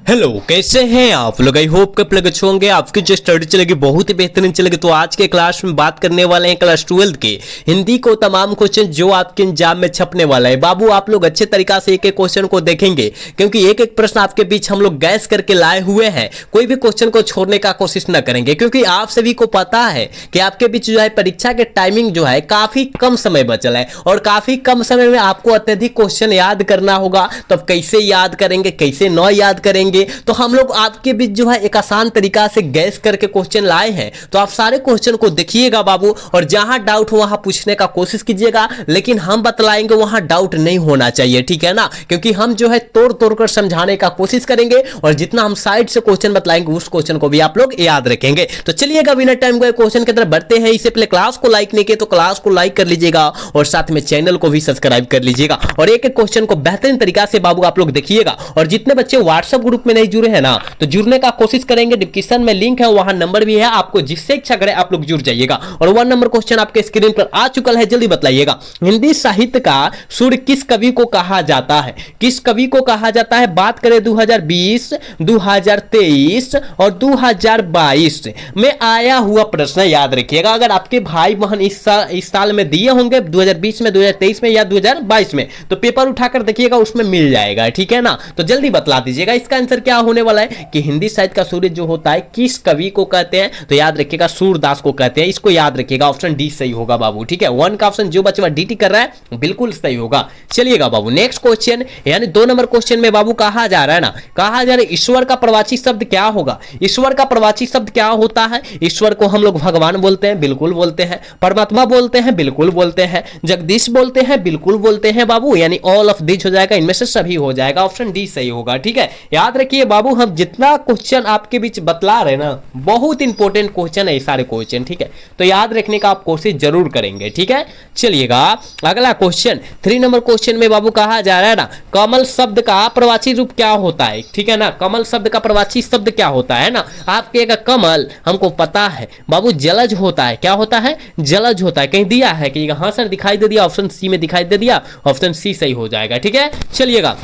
Hello, कैसे हैं आप लोग। आई होप कि प्लग अच्छे होंगे। आपकी जो स्टडी चलेगी बहुत ही बेहतरीन चलेगी। तो आज के क्लास में बात करने वाले हैं क्लास 12 के हिंदी को तमाम क्वेश्चन जो आपके एग्जाम में छपने वाला है। बाबू आप लोग अच्छे तरीका से एक एक क्वेश्चन को देखेंगे, क्योंकि एक एक प्रश्न आपके बीच हम लोग गैस करके लाए हुए हैं। कोई भी क्वेश्चन को छोड़ने का कोशिश न करेंगे, क्योंकि आप सभी को पता है कि आपके बीच जो है परीक्षा के टाइमिंग जो है काफी कम समय बचल है, और काफी कम समय में आपको अत्यधिक क्वेश्चन याद करना होगा। तो अब कैसे याद करेंगे, कैसे न याद करेंगे, तो हम लोग आपके बीच जो है एक आसान तरीका से गैस करके क्वेश्चन लाए हैं। तो आप सारे क्वेश्चन को देखिएगा बाबू, और जहां डाउट हो वहां पूछने का कोशिश कीजिएगा, लेकिन हम बतलाएंगे वहां डाउट नहीं होना चाहिए, ठीक है ना। क्योंकि हम जो है तोड़ तोड़ कर समझाने का कोशिश करेंगे, और जितना हम साइड से क्वेश्चन बतलाएंगे उस क्वेश्चन को भी आप लोग याद रखेंगे। तो चलिएगा बिना टाइम को क्वेश्चन की तरफ बढ़ते हैं। इससे पहले क्लास को लाइक नहीं किए तो क्लास को लाइक कर लीजिएगा, और साथ में चैनल को भी सब्सक्राइब कर लीजिएगा, और एक एक क्वेश्चन को बेहतरीन तरीका से बाबू आप लोग देखिएगा। और जितने बच्चे व्हाट्सएप ग्रुप में नहीं जुड़े हैं ना, तो जुड़ने का कोशिश करेंगे। डिस्क्रिप्शन में लिंक है, वहां नंबर भी है, आपको जिससे इच्छा करे आप लोग जुड़ जाइएगा। और 1 नंबर क्वेश्चन आपके स्क्रीन पर आ चुका है, जल्दी बताइएगा। हिंदी साहित्य का सूर्य किस कवि को कहा जाता है? किस कवि को कहा जाता है? बात करें 2020, 2023 और 2022 में आया हुआ प्रश्न याद रखिएगा। अगर आपके भाई बहन इस साल में दिए होंगे 2020 में, 2023 में या 2022 में, तो पेपर उठाकर देखिएगा, उसमें मिल जाएगा, ठीक है ना। तो जल्दी बतला दीजिएगा इसका आंसर क्या होने वाला है कि हिंदी साहित्य का सूर्य जो होता है किस कवि को कहते हैं? तो याद रखिएगा सूरदास को कहते हैं। इसको याद रखिएगा, ऑप्शन डी सही होगा बाबू, ठीक है। 1 का ऑप्शन जो बच्चा डीटी कर रहा है बिल्कुल सही होगा। चलिएगा बाबू नेक्स्ट क्वेश्चन, यानी 2 नंबर क्वेश्चन में बाबू कहा जा रहा है ना, कहा जा रहा है ईश्वर का प्रवाची शब्द क्या होगा? ईश्वर का प्रवाची शब्द क्या होता है? ईश्वर को हम लोग भगवान बोलते हैं, बिल्कुल बोलते हैं। परमात्मा बोलते हैं, बिल्कुल बोलते हैं। जगदीश बोलते हैं, बिल्कुल बोलते हैं बाबू, यानी ऑल ऑफ दिस हो जाएगा, इनमें से सभी हो जाएगा, ऑप्शन डी सही होगा, ठीक है। याद रखिए बाबू, हम जितना क्वेश्चन आपके बीच बतला रहे ना, बहुत इंपॉर्टेंट क्वेश्चन है सारे क्वेश्चन, ठीक है। तो याद रखने का आप कोशिश जरूर करेंगे, ठीक है। चलिएगा अगला क्वेश्चन 3 नंबर क्वेश्चन में बाबू कहा जा रहा है ना, कमल शब्द का प्रवाची रूप क्या होता है? ठीक है ना, कमल शब्द का प्रवाची शब्द क्या होता है ना। आपके कमल हमको पता है बाबू जलज होता है। क्या होता है? जलज होता है। कहीं दिया है कि हाँ सर दिखाई दे दिया, ऑप्शन सी में दिखाई दे दिया, ऑप्शन सी सही हो जाएगा, ठीक है। चलिएगा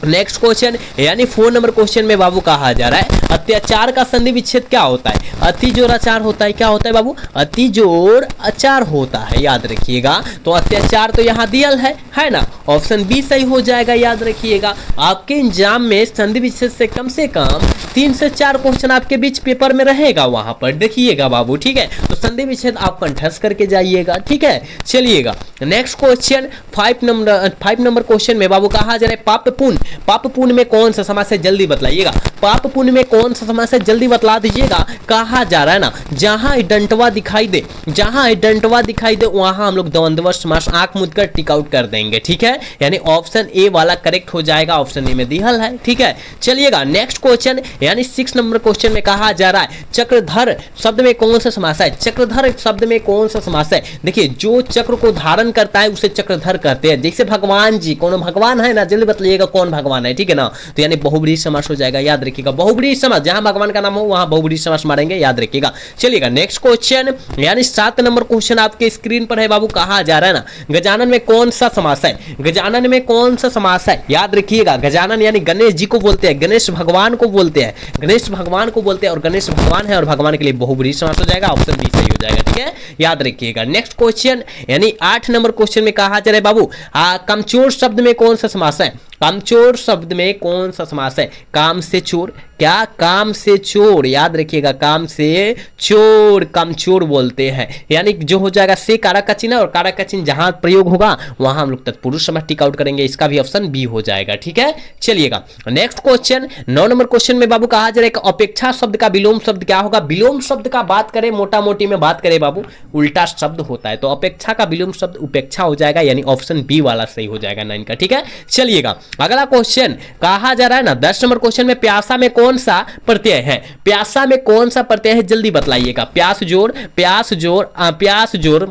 नेक्स्ट क्वेश्चन, यानी 4 नंबर क्वेश्चन में बाबू कहा जा रहा है अत्याचार का संधि विच्छेद क्या होता है? अति जोड़ अचार होता है। क्या होता है बाबू? अति जोड़ अचार होता है, याद रखिएगा। तो अत्याचार तो यहाँ दियल है ना, ऑप्शन बी सही हो जाएगा, याद रखिएगा। आपके एग्जाम में संधि विच्छेद से कम 3 से 4 क्वेश्चन आपके बीच पेपर में रहेगा, वहां पर देखिएगा बाबू, ठीक है। तो संधि विच्छेद आप कंठस्थ करके जाइएगा, ठीक है। चलिएगा नेक्स्ट क्वेश्चन 5 नंबर क्वेश्चन में बाबू कहा जा रहा है पाप पुण्य। पाप पुण्य में कौन सा समास है? जल्दी बतलाइएगा। पाप पुण्य में कौन सा समास है? जल्दी बतला दीजिएगा। कहा जा रहा है ना, जहां डंटवा दिखाई दे, जहां डंटवा दिखाई दे वहां हम लोग द्वंद्व समास आंख मूंद कर टिक आउट कर देंगे, ठीक है। यानी ऑप्शन ए वाला करेक्ट हो जाएगा, ऑप्शन ए में दिहल है, ठीक है। चलिएगा नेक्स्ट क्वेश्चन, यानी 6 नंबर क्वेश्चन में कहा जा रहा है चक्रधर शब्द में कौन सा समास है? चक्रधर शब्द में कौन सा समास है? देखिए जो चक्र को धारण करता है उसे चक्रधर कहते हैं। जैसे भगवान जी, कौन भगवान है ना, जल्दी बतलाइएगा कौन भगवान है, ठीक है ना। तो यानी बहुब्रीहि समास हो जाएगा, याद रखिएगा। बहुब्रीहि समास, जहां भगवान का नाम हो वहां बहुब्रीहि समास मारेंगे, याद रखिएगा। चलिएगा नेक्स्ट क्वेश्चन, यानी 7 नंबर क्वेश्चन आपके स्क्रीन पर है बाबू। कहा जा रहा है ना, गजानन में कौन सा समास है? गजानन में कौन सा समास है? याद रखिएगा। गजानन यानी गणेश जी को बोलते हैं, गणेश भगवान को बोलते हैं, गणेश भगवान को बोलते हैं, और गणेश भगवान है और भगवान के लिए बहुब्रीहि समास हो जाएगा, ऑप्शन बी सही हो जाएगा, ठीक है। याद रखिएगा नेक्स्ट क्वेश्चन, यानी 8 नंबर क्वेश्चन में कहा जा रहा है बाबू कमचोर शब्द में कौन सा समास है? कामचोर शब्द में कौन सा समास है? काम से चोर। क्या? काम से चोर, याद रखिएगा। काम से चोर, कामचोर बोलते हैं। यानी जो हो जाएगा से काराकचिन है, और काराकचिन जहां प्रयोग होगा वहां हम लोग तत्पुरुष समास टिक आउट करेंगे, इसका भी ऑप्शन बी हो जाएगा, ठीक है। चलिएगा नेक्स्ट क्वेश्चन 9 नंबर क्वेश्चन में बाबू कहा जा रहा है कि अपेक्षा शब्द का विलोम शब्द क्या होगा? विलोम शब्द का बात करें, मोटा मोटी में बात करें बाबू, उल्टा शब्द होता है। तो अपेक्षा का विलोम शब्द उपेक्षा हो जाएगा, यानी ऑप्शन बी वाला सही हो जाएगा 9 का, ठीक है। चलिएगा अगला क्वेश्चन कहा जा रहा है ना 10 नंबर क्वेश्चन में प्यासा में कौन सा प्रत्यय है? प्यासा में कौन सा प्रत्यय है? जल्दी बतलाइएगा। प्यास जोड़, प्यास जोड़, प्यास जोड़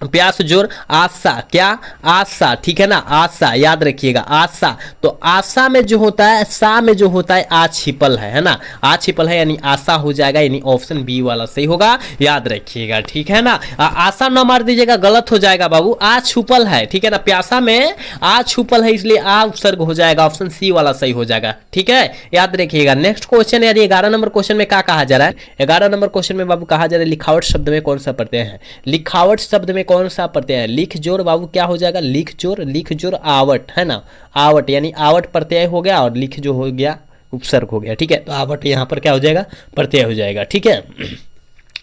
प्यास जोर आशा, क्या आशा, ठीक है ना, आशा याद रखिएगा आशा। तो आशा में जो होता है, सा में जो होता है आ छिपल है ना, आ छिपल है यानी आशा हो जाएगा, यानी ऑप्शन बी वाला सही होगा, याद रखिएगा, ठीक है ना। आशा ना मार दीजिएगा, गलत हो जाएगा बाबू, आ छुपल है, ठीक है ना, प्यासा में आ छुपल है इसलिए आ उपसर्ग हो जाएगा, ऑप्शन सी वाला सही हो जाएगा, ठीक है, याद रखिएगा। नेक्स्ट क्वेश्चन यानी 11 नंबर क्वेश्चन में क्या कहा जा रहा है, 11 नंबर क्वेश्चन में बाबू कहा जा रहा है लिखावट शब्द में कौन सा प्रत्यय है, लिखावट शब्द में कौन सा प्रत्यय है, लिख जोर बाबू क्या हो जाएगा, लिख जोर आवट है ना, आवट यानी आवट प्रत्यय हो गया और लिख जो हो गया उपसर्ग हो गया, ठीक है, तो आवट यहाँ पर क्या हो जाएगा, प्रत्यय हो जाएगा, ठीक है।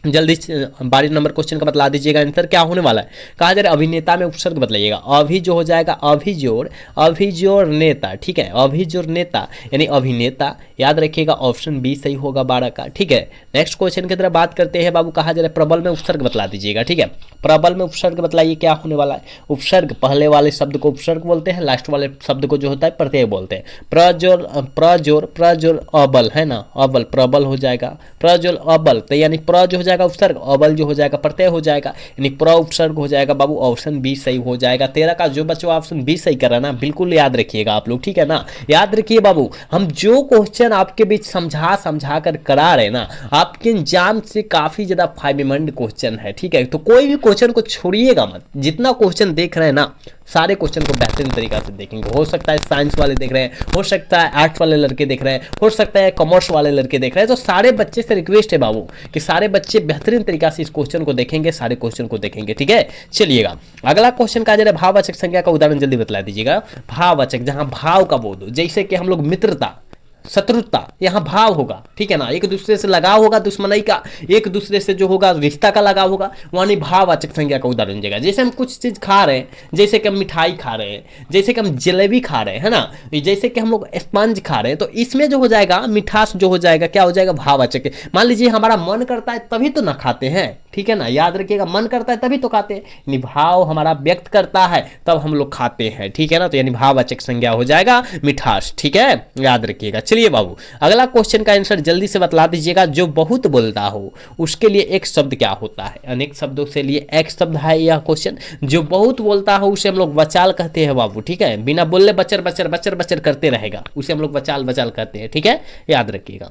जल्दी 12 नंबर क्वेश्चन का बतला दीजिएगा आंसर क्या होने वाला है, कहा जा रहा है अभिनेता में उपसर्ग बतलाइएगा, अभी जो हो जाएगा अभिजोर नेता, ठीक है, अभिजोर नेता यानी अभिनेता, याद रखिएगा ऑप्शन बी सही होगा 12 का, ठीक है। नेक्स्ट क्वेश्चन की तरफ बात करते हैं बाबू, कहा जा रहा है प्रबल में उपसर्ग बतला दीजिएगा, ठीक है, प्रबल में उपसर्ग बतलाइए क्या होने वाला है, उपसर्ग पहले वाले शब्द को उपसर्ग बोलते हैं, लास्ट वाले शब्द को जो होता है प्रत्यय बोलते हैं, प्रजोर अबल है ना, अबल प्रबल हो जाएगा, प्रजोर अबल तो यानी प्र जो हो जाएगा उपसर्ग, अबल जो हो जाएगा प्रत्यय हो जाएगा, यानी प्र उपसर्ग हो जाएगा बाबू, ऑप्शन बी सही हो जाएगा। 13 का जो बच्चों ऑप्शन बी सही कर रहा है ना, बिल्कुल याद रखिएगा आप लोग, ठीक है ना, याद रखिए बाबू, हम जो क्वेश्चन आपके बीच समझा कर करा रहे ना, आपके एग्जाम से काफी ज्यादा फायदेमंद क्वेश्चन है, ठीक है, तो कोई भी क्वेश्चन को छोड़िएगा मत, जितना क्वेश्चन देख रहे हैं ना सारे क्वेश्चन को बेहतरीन तरीका से देखेंगे, हो सकता है साइंस वाले देख रहे हैं, हो सकता है आर्ट्स वाले लड़के देख रहे हैं, हो सकता है कॉमर्स वाले लड़के देख रहे हैं, तो सारे बच्चे से रिक्वेस्ट है बाबू कि सारे बच्चे बेहतरीन तरीका से इस क्वेश्चन को देखेंगे, सारे क्वेश्चन को देखेंगे, ठीक है। चलिएगा अगला क्वेश्चन का जरा भाववाचक संज्ञा का उदाहरण जल्दी बतला दीजिएगा, भाववाचक जहां भाव का बोध हो, जैसे कि हम लोग मित्रता शत्रुता, यहाँ भाव होगा, ठीक है ना, एक दूसरे से लगाव होगा, दुश्मनी का, एक दूसरे से जो होगा रिश्ता का लगाव होगा, वहां भाववाचक संज्ञा का उदाहरण देगा। जैसे हम कुछ चीज खा रहे हैं, जैसे कि हम मिठाई खा रहे हैं, जैसे कि हम जलेबी खा रहे हैं, है ना, जैसे कि हम लोग स्पंज खा रहे हैं, तो इसमें जो हो जाएगा मिठास जो हो जाएगा क्या हो जाएगा, भाववाचक। मान लीजिए हमारा मन करता है तभी तो ना खाते हैं, ठीक है ना, याद रखिएगा, मन करता है तभी तो खाते हैं, यानी भाव हमारा व्यक्त करता है तब हम लोग खाते हैं, ठीक है ना, तो यानी भाववाचक संज्ञा हो जाएगा मिठास, ठीक है, याद रखिएगा। चलिए बाबू अगला क्वेश्चन का आंसर जल्दी से बतला दीजिएगा, जो बहुत बोलता हो उसके लिए एक शब्द क्या होता है, अनेक शब्दों से लिए एक शब्द है यह क्वेश्चन, जो बहुत बोलता हो उसे हम लोग बचाल कहते हैं बाबू, ठीक है, बिना बोले बचर बचर बचर बचर करते रहेगा उसे हम लोग बचाल बचाल कहते हैं, ठीक है, याद रखिएगा।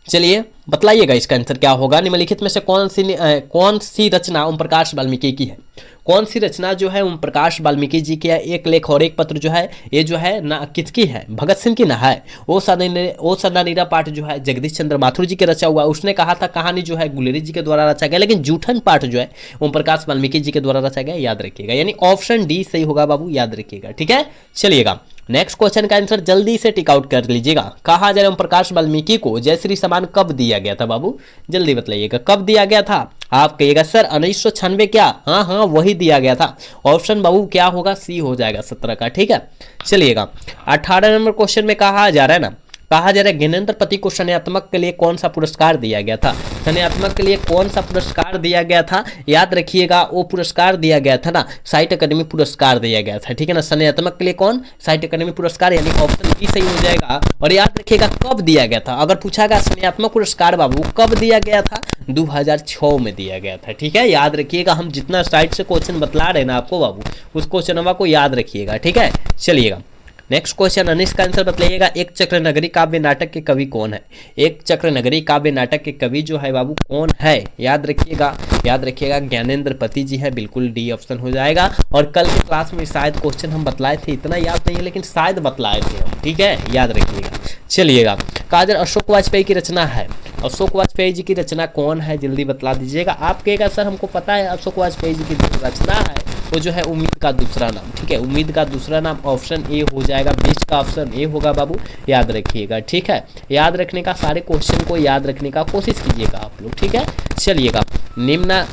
चलिए बतलाइएगा इसका आंसर क्या होगा, निम्नलिखित में से कौन सी रचना ओम प्रकाश वाल्मीकि की है, कौन सी रचना जो है ओम प्रकाश वाल्मीकि जी की है, एक लेख और एक पत्र जो है ये जो है ना किसकी है, भगत सिंह की ना है, ओ सदा नीरा पाठ जो है जगदीश चंद्र माथुर जी के रचा हुआ, उसने कहा था कहानी जो है गुलेरी जी के द्वारा रचा गया, लेकिन जूठन पाठ जो है ओम प्रकाश वाल्मीकि जी के द्वारा रचा गया, याद रखिएगा, यानी ऑप्शन डी सही होगा बाबू, याद रखिएगा, ठीक है। चलिएगा नेक्स्ट क्वेश्चन का आंसर जल्दी से टिक आउट कर लीजिएगा, कहा जा रहा है ओम प्रकाश वाल्मीकि को जय श्री सम्मान कब दिया गया था बाबू, जल्दी बतलाइएगा कब दिया गया था, आप कहिएगा सर 1996 क्या, हाँ वही दिया गया था, ऑप्शन बाबू क्या होगा, सी हो जाएगा 17 का, ठीक है। चलिएगा 18 नंबर क्वेश्चन में कहा जा रहा है ना, कहा जा रहा है ज्ञानेंद्र पति को संज्ञात्मक के लिए कौन सा पुरस्कार दिया गया था, संज्ञात्मक के लिए कौन सा पुरस्कार दिया गया था, याद रखिएगा वो पुरस्कार दिया गया था ना साहित्य अकादमी पुरस्कार दिया गया था, ठीक है ना, संज्ञात्मक के लिए कौन, साहित्य अकादमी पुरस्कार, यानी ऑप्शन बी सही हो जाएगा। और याद रखिएगा कब दिया गया था, अगर पूछा गया संज्ञात्मक पुरस्कार बाबू कब दिया गया था, 2006 में दिया गया था, ठीक है, याद रखिएगा, हम जितना साइड से क्वेश्चन बतला रहे हैं ना आपको बाबू उस क्वेश्चन को याद रखिएगा, ठीक है। चलिएगा नेक्स्ट क्वेश्चन अनिश का आंसर बतलाइएगा, एक चक्र नगरी काव्य नाटक के कवि कौन है, एक चक्र नगरी काव्य नाटक के कवि जो है बाबू कौन है, याद रखिएगा ज्ञानेंद्र पति जी है, बिल्कुल डी ऑप्शन हो जाएगा। और कल के क्लास में शायद क्वेश्चन हम बतलाए थे, इतना याद नहीं है लेकिन शायद बतलाए थे हम, ठीक है, याद रखिएगा। चलिएगा काजल अशोक वाजपेयी की रचना है, अशोक वाजपेयी जी की रचना कौन है, जल्दी बतला दीजिएगा। आप कहेगा सर हमको पता है अशोक वाजपेयी जी की रचना है वो जो है उम्मीद का दूसरा नाम, ठीक है, उम्मीद का दूसरा नाम, ऑप्शन ए हो जाएगा, बीच का ऑप्शन ए होगा बाबू, याद रखिएगा, ठीक है, याद रखने का, सारे क्वेश्चन को याद रखने का कोशिश कीजिएगा आप लोग, ठीक है। चलिएगा निम्न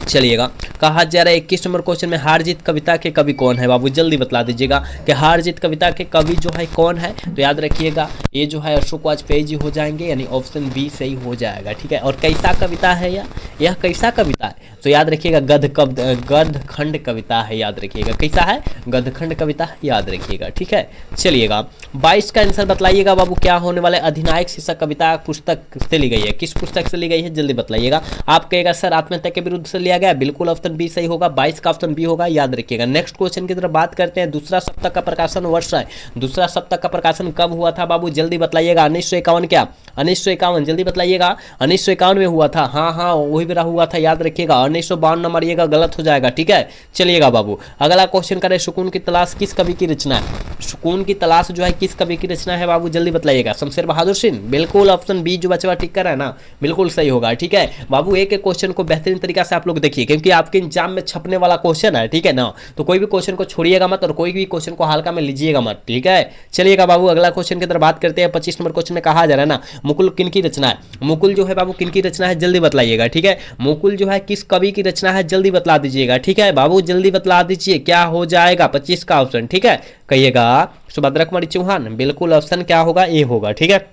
चलिएगा, कहा जा रहा है 21 नंबर क्वेश्चन में हार जीत कविता के कवि कौन है बाबू, जल्दी बता दीजिएगा कि हार जीत कविता के कवि जो है कौन है। तो याद रखिएगा ये जो है अशोक वाजपेयी जी हो जाएंगे, यानी ऑप्शन बी सही हो जाएगा। ठीक है, और कैसा कविता है यह कैसा कविता है, तो याद रखिएगा गद्यखंड कविता है। याद रखिएगा कैसा है, गद्यखंड कविता है, याद रखिएगा। ठीक है, चलिएगा 22 का आंसर बताइएगा बाबू क्या होने वाला है। अधिनायक शीर्षक कविता पुस्तक से ली गई है, किस पुस्तक से ली गई है जल्दी बताइएगा। आप कहेगा सर आत्महत्या के विरुद्ध से लिया गया, बिल्कुल ऑप्शन बी सही होगा, 22 का ऑप्शन बी होगा, याद रखिएगा। नेक्स्ट क्वेश्चन की तरफ बात करते हैं। दूसरा सप्ताह का प्रकाशन वर्ष है, दूसरा सप्ताह का प्रकाशन कब हुआ था बाबू जल्दी बताइएगा। 1951 क्या, 1951 जल्दी बताइएगा, 1951 में हुआ था। हाँ वही मेरा हुआ था, याद रखिएगा। 1952 न मारिएगा, गलत हो जाएगा। ठीक है, चलिएगा बाबू अगला क्वेश्चन करें। सुकून की तलाश किस कवि की रचना है, सुकून की तलाश जो है किस कवि की रचना है बाबू जल्दी बताइएगा। शमशेर बहादुर सिंह, बिल्कुल ऑप्शन बी जो बचवा टिक कर रहा है ना, बिल्कुल सही होगा। ठीक है बाबू, एक एक क्वेश्चन को बेहतरीन तरीका से आप लोग देखिए, क्योंकि आपके एग्जाम में छपने वाला क्वेश्चन है। ठीक है ना, तो कोई भी क्वेश्चन को छोड़िएगा मत और कोई भी क्वेश्चन को हल्का में लीजिएगा मत। ठीक है, चलिएगा बाबू अगला क्वेश्चन की तरफ बात करते हैं। 25 नंबर क्वेश्चन में कहा जा रहा है ना, मुकुल किन की रचना है, मुकुल जो है बाबू किन की रचना है जल्दी बतलाइएगा। ठीक है, मुकुल जो है किस कवि की रचना है जल्दी बतला दीजिएगा। ठीक है बाबू जल्दी बतला दीजिए क्या हो जाएगा 25 का ऑप्शन। ठीक है, कहिएगा सुभद्रा कुमारी चौहान, बिल्कुल ऑप्शन क्या होगा ए होगा। ठीक है,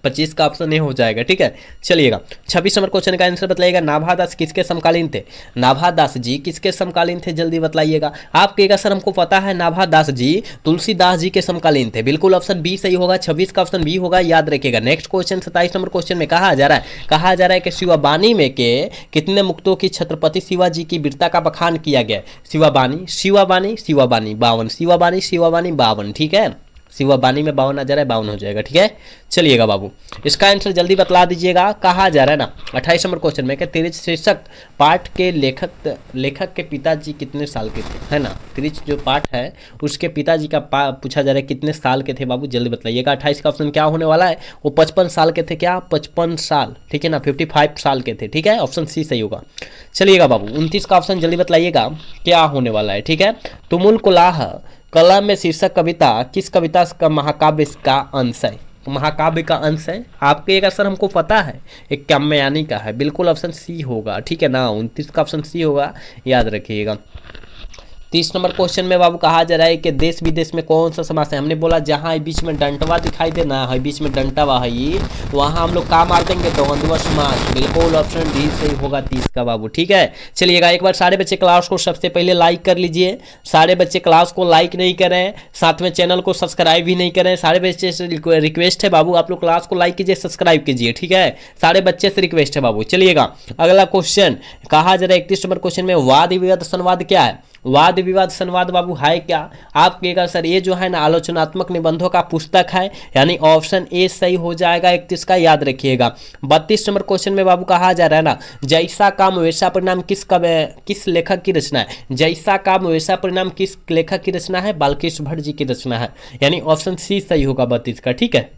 25 का ऑप्शन ए हो जाएगा। ठीक है, चलिएगा 26 नंबर क्वेश्चन का आंसर बताइएगा। नाभादास किसके समकालीन थे, नाभादास जी किसके समकालीन थे जल्दी बताइएगा। आप कहेगा सर हमको पता है नाभादास जी तुलसीदास जी के समकालीन थे, बिल्कुल ऑप्शन बी सही होगा, 26 का ऑप्शन बी होगा, याद रखिएगा। नेक्स्ट क्वेश्चन 27 नंबर क्वेश्चन में कहा जा रहा है कि शिवाबानी में के कितने मुक्तों की छत्रपति शिवाजी की वीरता का बखान किया गया। शिवाबानी 52। ठीक है, शिवाबानी में 52 आ जा रहा है, 52 हो जाएगा। ठीक है, चलिएगा बाबू इसका आंसर जल्दी बतला दीजिएगा। कहा जा रहा है ना 28 नंबर क्वेश्चन में कि तिरछ शीर्षक पाठ के लेखक के पिताजी कितने साल के थे, है ना। तिरछ जो पाठ है उसके पिताजी का पूछा जा रहा है कितने साल के थे बाबू जल्दी बताइएगा। 28 का ऑप्शन क्या होने वाला है, वो 55 साल के थे, क्या 55 साल। ठीक है ना, 55 साल के थे। ठीक है, ऑप्शन सी सही होगा। चलिएगा बाबू 29 का ऑप्शन जल्दी बताइएगा क्या होने वाला है। ठीक है, तुमुल कुलाह कलम में शीर्षक कविता किस कविता का महाकाव्य का अंश है, महाकाव्य का अंश है। आपके एक सर हमको पता है एक काम्यानी का है, बिल्कुल ऑप्शन सी होगा। ठीक है ना, 29 का ऑप्शन सी होगा, याद रखिएगा। 30 नंबर क्वेश्चन में बाबू कहा जा रहा है कि देश विदेश में कौन सा समास है। हमने बोला जहाँ बीच में डंटवा दिखाई देना है, बीच में डंटवा है ये, वहाँ हम लोग काम मार देंगे द्वंद्व समास, बिल्कुल ऑप्शन डी सही होगा 30 का बाबू। ठीक है, चलिएगा एक बार सारे बच्चे क्लास को सबसे पहले लाइक कर लीजिए। सारे बच्चे क्लास को लाइक नहीं करें, साथ में चैनल को सब्सक्राइब भी नहीं करें। सारे बच्चे से रिक्वेस्ट है बाबू आप लोग क्लास को लाइक कीजिए, सब्सक्राइब कीजिए। ठीक है, सारे बच्चे से रिक्वेस्ट है बाबू। चलिएगा अगला क्वेश्चन कहा जा रहा है 31 नंबर क्वेश्चन में वाद विवाद संवाद क्या है, वाद विवाद संवाद बाबू है क्या। आप कहेगा सर ये जो है ना आलोचनात्मक निबंधों का पुस्तक है, यानी ऑप्शन ए सही हो जाएगा 31 का, याद रखिएगा। 32 नंबर क्वेश्चन में बाबू कहा जा रहा है ना जैसा काम वैसा परिणाम किस लेखक की रचना है, जैसा काम वैसा परिणाम किस लेखक की रचना है, बालकृष्ण भट्ट जी की रचना है, यानी ऑप्शन सी सही होगा 32 का। ठीक है,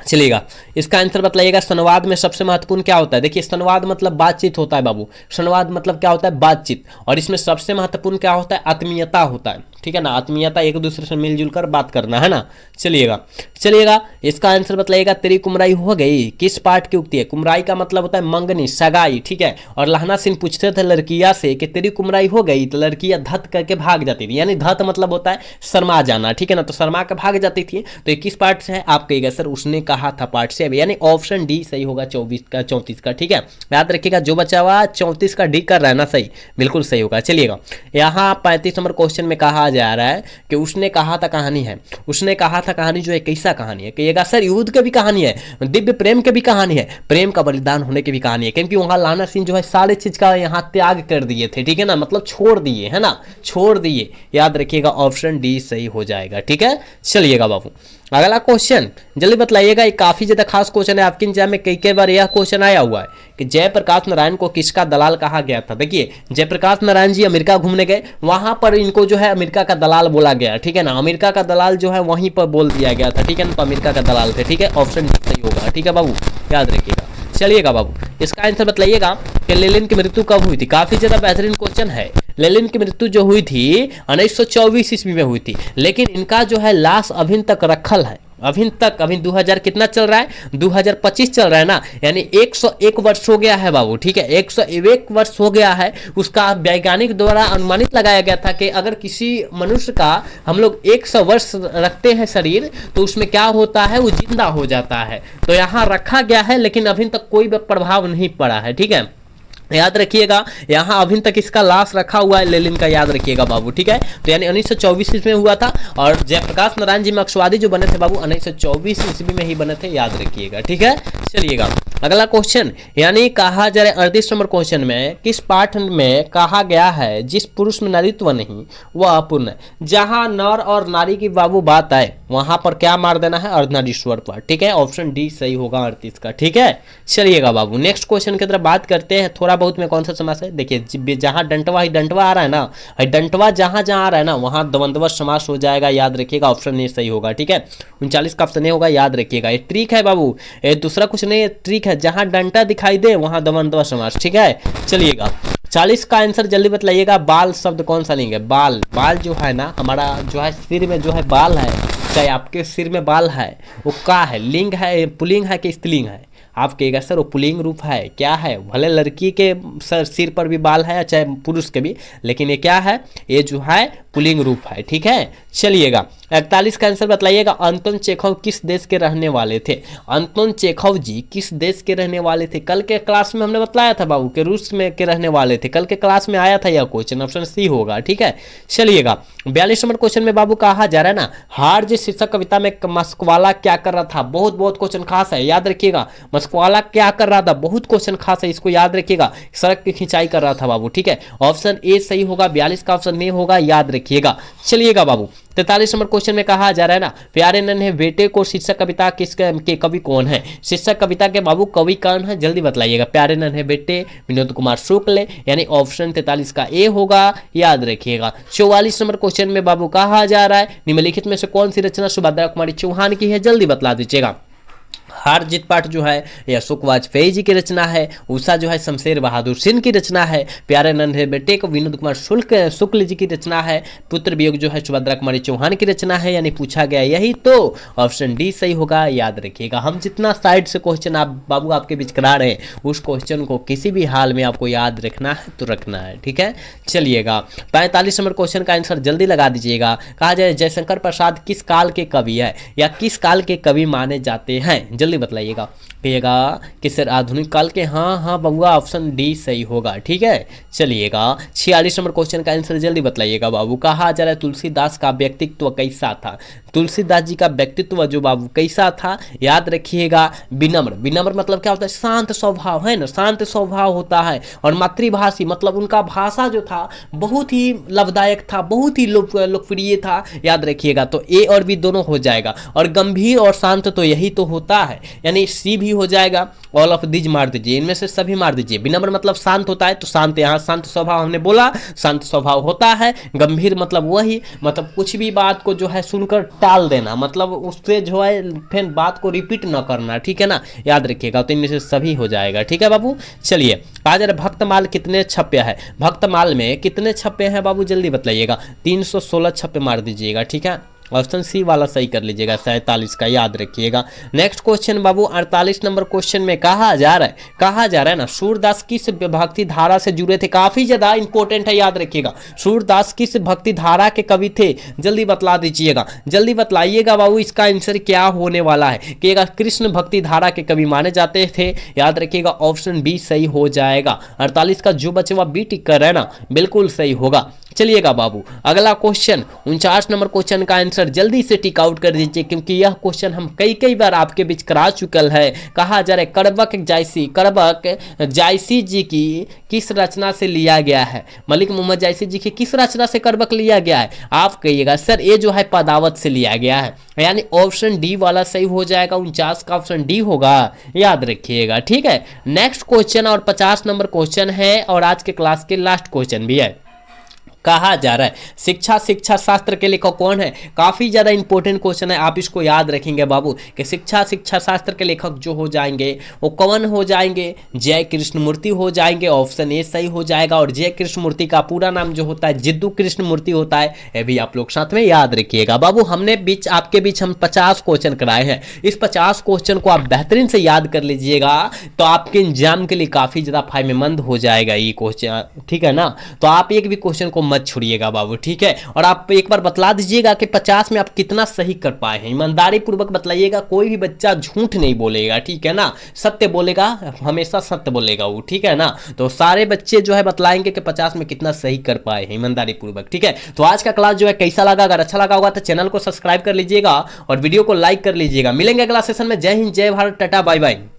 चलिएगा इसका आंसर बताइएगा। संवाद में सबसे महत्वपूर्ण क्या होता है, देखिए संवाद मतलब बातचीत होता है बाबू, संवाद मतलब क्या होता है बातचीत, और इसमें सबसे महत्वपूर्ण क्या होता है आत्मीयता होता है। ठीक है ना, आत्मीयता, एक दूसरे से मिलजुल कर बात करना, है ना। चलिएगा इसका आंसर बताइएगा। तेरी कुमराई हो गई किस पाठ की उक्ति है, कुमराई का मतलब होता है मंगनी सगाई। ठीक है, और लहना सिंह पूछते थे लड़किया से कि तेरी कुमराई हो गई, तो लड़कियां धत करके भाग जाती थी, यानी धत मतलब होता है शर्मा जाना। ठीक है ना, तो शर्मा के भाग जाती थी। तो ये किस पाठ से है, आप कहिएगा सर उसने कहा था पाठ से, यानी ऑप्शन डी सही होगा 34 का। ठीक है, याद रखिएगा जो बचा हुआ 34 का डी कर रहा है ना सही, बिल्कुल सही होगा। चलिएगा यहाँ 35 नंबर क्वेश्चन में कहा जा रहा है कि उसने कहा था कहानी है, उसने कहा था कहानी जो है कैसा कहानी है, कहिएगा सर युद्ध की भी कहानी है, दिव्य प्रेम की भी कहानी है, प्रेम का बलिदान होने की भी कहानी है, क्योंकि वहां लाना सिंह जो है सारे चीज का यहाँ त्याग कर दिए थे। ठीक है ना, मतलब छोड़ दिए, है ना, छोड़ दिए, याद रखिएगा ऑप्शन डी सही हो जाएगा। ठीक है, चलिएगा बाबू अगला क्वेश्चन जल्दी बताइएगा। ये काफी ज्यादा खास क्वेश्चन है, आपके एग्जाम में कई बार यह क्वेश्चन आया हुआ है कि जयप्रकाश नारायण को किसका दलाल कहा गया था। देखिए जयप्रकाश नारायण जी अमेरिका घूमने गए, वहां पर इनको जो है अमेरिका का दलाल बोला गया। ठीक है ना, अमेरिका का दलाल जो है वहीं पर बोल दिया गया था। ठीक है ना, तो अमेरिका का दलाल थे। ठीक है, ऑप्शन डी सही होगा। ठीक है बाबू, याद रखिएगा। चलिएगा बाबू इसका आंसर बताइएगा कि लेनिन की मृत्यु कब हुई थी। काफी ज्यादा बेहतरीन क्वेश्चन है। लेनिन की मृत्यु जो हुई थी 1924 ईस्वी में हुई थी, लेकिन इनका जो है लाश अभी तक रखल है, अभी तक, अभी 2000 कितना चल रहा है, 2025 चल रहा है ना, यानी 101 वर्ष हो गया है बाबू, ठीक है, 101 वर्ष हो गया है। उसका वैज्ञानिक द्वारा अनुमानित लगाया गया था कि अगर किसी मनुष्य का हम लोग 100 वर्ष रखते हैं शरीर, तो उसमें क्या होता है, वो जिंदा हो जाता है। तो यहाँ रखा गया है, लेकिन अभी तक कोई प्रभाव नहीं पड़ा है, ठीक है, याद रखिएगा। यहाँ अभी तक इसका लाश रखा हुआ है लेनिन का, याद रखिएगा बाबू, ठीक है। तो यानी 1924 ईस्वी में हुआ था, और जयप्रकाश नारायण जी मार्क्सवादी जो बने थे बाबू 1924 ईस्वी में ही बने थे, याद रखिएगा, ठीक है। चलिएगा अगला क्वेश्चन, यानी कहा जा रहा है 38 नंबर क्वेश्चन में, किस पाठ में कहा गया है जिस पुरुष में नारीत्व नहीं वह अपूर्ण है। जहां नर और नारी की बाबू बात आए वहां पर क्या मार देना है, अर्धनारीश्वर पर, ठीक है, ऑप्शन डी सही होगा 38 का, ठीक है। चलिएगा बाबू नेक्स्ट क्वेश्चन की तरफ बात करते हैं। थोड़ा बहुत में कौन सा समास है, देखिए जहां डंटवा ही डंटवा आ रहा है ना, डंटवा जहां जहां आ रहा है ना वहां द्वंद्व समास हो जाएगा, याद रखिएगा, ऑप्शन ए सही होगा, ठीक है। 39 का ऑप्शन ए होगा, याद रखिएगा। ये ट्रिक है बाबू, ये दूसरा कुछ नहीं है, ट्रिक है, जहां डंटा दिखाई दे वहां द्वंद्व समास, ठीक है। चलिएगा 40 का आंसर जल्दी बतलाइएगा। बाल शब्द कौन सा लिंग है, बाल, बाल जो है ना हमारा जो है सिर में जो है बाल है, चाहे आपके सिर में बाल है वो का है, लिंग है, पुल्लिंग है कि स्त्रीलिंग है, आप कहिएगा सर वो पुल्लिंग रूप है, क्या है, भले लड़की के सर सिर पर भी बाल है चाहे पुरुष के भी, लेकिन ये क्या है, ये जो है पुल्लिंग रूप है, ठीक है। चलिएगा 41 का आंसर बतलाइएगा। अंतोन चेखव किस देश के रहने वाले थे, अंतोन चेखव जी किस देश के रहने वाले थे। कल के क्लास में हमने बतलाया था बाबू कि रूस में के रहने वाले थे, कल के क्लास में आया था यह क्वेश्चन, ऑप्शन सी होगा, ठीक है। चलिएगा 42 नंबर क्वेश्चन में बाबू कहा जा रहा है ना, हार जी शीर्षक कविता में मस्कवाला क्या कर रहा था, बहुत बहुत क्वेश्चन खास है, याद रखिएगा। मस्कवाला क्या कर रहा था, बहुत क्वेश्चन खास है, इसको याद रखिएगा, सड़क की खिंचाई कर रहा था बाबू, ठीक है, ऑप्शन ए सही होगा। 42 का ऑप्शन ए होगा, याद रखिएगा। चलिएगा बाबू 43 नंबर क्वेश्चन में कहा जा रहा है ना, प्यारे नन्हे बेटे को शीर्षक कविता किसके कवि कौन है, शीर्षक कविता के बाबू कवि कौन है, जल्दी बतलाइएगा। प्यारे नन्हे बेटे विनोद कुमार शुक्ल, यानी ऑप्शन 43 का ए होगा, याद रखिएगा। 44 नंबर क्वेश्चन में बाबू कहा जा रहा है, निम्नलिखित में से कौन सी रचना सुभद्रा कुमारी चौहान की है, जल्दी बतला दीजिएगा। हार जीत पाठ जो है यह अशोक वाजपेयी जी की रचना है, उषा जो है शमशेर बहादुर सिंह की रचना है, प्यारे नन्हे बेटे को विनोद कुमार शुक्ल जी की रचना है, पुत्र वियोग जो है सुभद्रा कुमारी चौहान की रचना है, यानी पूछा गया यही, तो ऑप्शन डी सही होगा, याद रखिएगा। हम जितना साइड से क्वेश्चन आप बाबू आपके बीच करा रहे हैं उस क्वेश्चन को किसी भी हाल में आपको याद रखना है तो रखना है, ठीक है। चलिएगा 45 नंबर क्वेश्चन का आंसर जल्दी लगा दीजिएगा। कहा जाए जयशंकर प्रसाद किस काल के कवि है या किस काल के कवि माने जाते हैं, जल्दी बतलाइएगा, कहिएगा कि सर आधुनिक काल के, हाँ हाँ बउआ, ऑप्शन डी सही होगा, ठीक है। चलिएगा 46 नंबर क्वेश्चन का आंसर जल्दी बतलाइएगा बाबू। कहा जा रहा है तुलसीदास का व्यक्तित्व कैसा था, तुलसीदास जी का व्यक्तित्व जो बाबू कैसा था, याद रखिएगा, विनम्र, विनम्र मतलब क्या होता है, शांत स्वभाव है ना, शांत स्वभाव होता है, और मातृभाषी मतलब उनका भाषा जो था बहुत ही लाभदायक था, बहुत ही लोकप्रिय था, याद रखिएगा। तो ए और बी दोनों हो जाएगा, और गंभीर और शांत तो यही तो होता है, यानी सी भी हो जाएगा। ऑल ऑफ दीज मार दीजिए, इनमें से सभी मार दीजिए। विनम्र मतलब शांत होता है, तो शांत, यहाँ शांत स्वभाव हमने बोला, शांत स्वभाव होता है। गंभीर मतलब वही, मतलब कुछ भी बात को जो है सुनकर टाल देना, मतलब उससे जो है फिर बात को रिपीट न करना, ठीक है ना, याद रखिएगा। तो इनमें से सभी हो जाएगा, ठीक है बाबू। चलिए आज भक्तमाल कितने छप्पे हैं, भक्तमाल में कितने छप्पे हैं बाबू, जल्दी बतलाइएगा। 316 छप्पे मार दीजिएगा, ठीक है, ऑप्शन सी वाला सही कर लीजिएगा, 47 का, याद रखिएगा। नेक्स्ट क्वेश्चन बाबू 48 नंबर क्वेश्चन में कहा जा रहा है ना, सूरदास किस भक्ति धारा से जुड़े थे, काफी ज्यादा इंपॉर्टेंट है, याद रखिएगा। सूरदास किस भक्ति धारा के कवि थे, जल्दी बतला दीजिएगा, जल्दी बतलाइएगा बाबू, इसका आंसर क्या होने वाला है। कि कृष्ण भक्ति धारा के कवि माने जाते थे, याद रखिएगा, ऑप्शन बी सही हो जाएगा। 48 का जो बचे हुआ बी टिक कर रहे ना, बिल्कुल सही होगा। चलिएगा बाबू अगला क्वेश्चन 49 नंबर क्वेश्चन का आंसर जल्दी से टिक आउट कर दीजिए, क्योंकि यह क्वेश्चन हम कई बार आपके बीच करा चुकल है। कहा जा रहा है करबक जायसी जी की किस रचना से लिया गया है, मलिक मोहम्मद जायसी जी की किस रचना से करबक लिया गया है, आप कहिएगा सर ये जो है पदावत से लिया गया है, यानी ऑप्शन डी वाला सही हो जाएगा। 49 का ऑप्शन डी होगा, याद रखिएगा, ठीक है। नेक्स्ट क्वेश्चन और 50 नंबर क्वेश्चन है, और आज के क्लास के लास्ट क्वेश्चन भी है। कहा जा रहा है। शिक्षा शास्त्र के लेखक कौन है? काफी ज्यादा इंपॉर्टेंट क्वेश्चन है, आप इसको याद रखेंगे बाबू कि शिक्षा शास्त्र के लेखक जो हो जाएंगे वो कौन हो जाएंगे? जय कृष्णमूर्ति हो जाएंगे। ऑप्शन ए सही हो जाएगा। और जय कृष्णमूर्ति का पूरा नाम जो होता है जिद्दू कृष्णमूर्ति होता है, ये भी आप लोग साथ में याद रखिएगा बाबू। हमने आपके बीच हम 50 क्वेश्चन कराए हैं, इस 50 क्वेश्चन को आप बेहतरीन से याद कर लीजिएगा तो आपके एग्जाम के लिए काफी ज्यादा फायदेमंद हो जाएगा ये क्वेश्चन, ठीक है ना। तो आप एक भी क्वेश्चन को मत छोड़िएगा बाबू, ठीक है। और आप एक बार बतला दीजिएगा कि 50 में आप कितना सही कर पाए हैं, ईमानदारी पूर्वक बतलाइएगा। कोई भी बच्चा झूठ नहीं बोलेगा, ठीक है ना, सत्य बोलेगा, हमेशा सत्य बोलेगा वो, ठीक है ना। तो सारे बच्चे जो है बतलाएंगे कि 50 में कितना सही कर पाए हैं ईमानदारी पूर्वक, ठीक है। तो आज का क्लास जो है कैसा लगा? अगर अच्छा लगा होगा तो चैनल को सब्सक्राइब कर लीजिएगा और वीडियो को लाइक कर लीजिएगा। मिलेंगे अगला सेशन में। जय हिंद, जय भारत, टाटा, बाय बाय।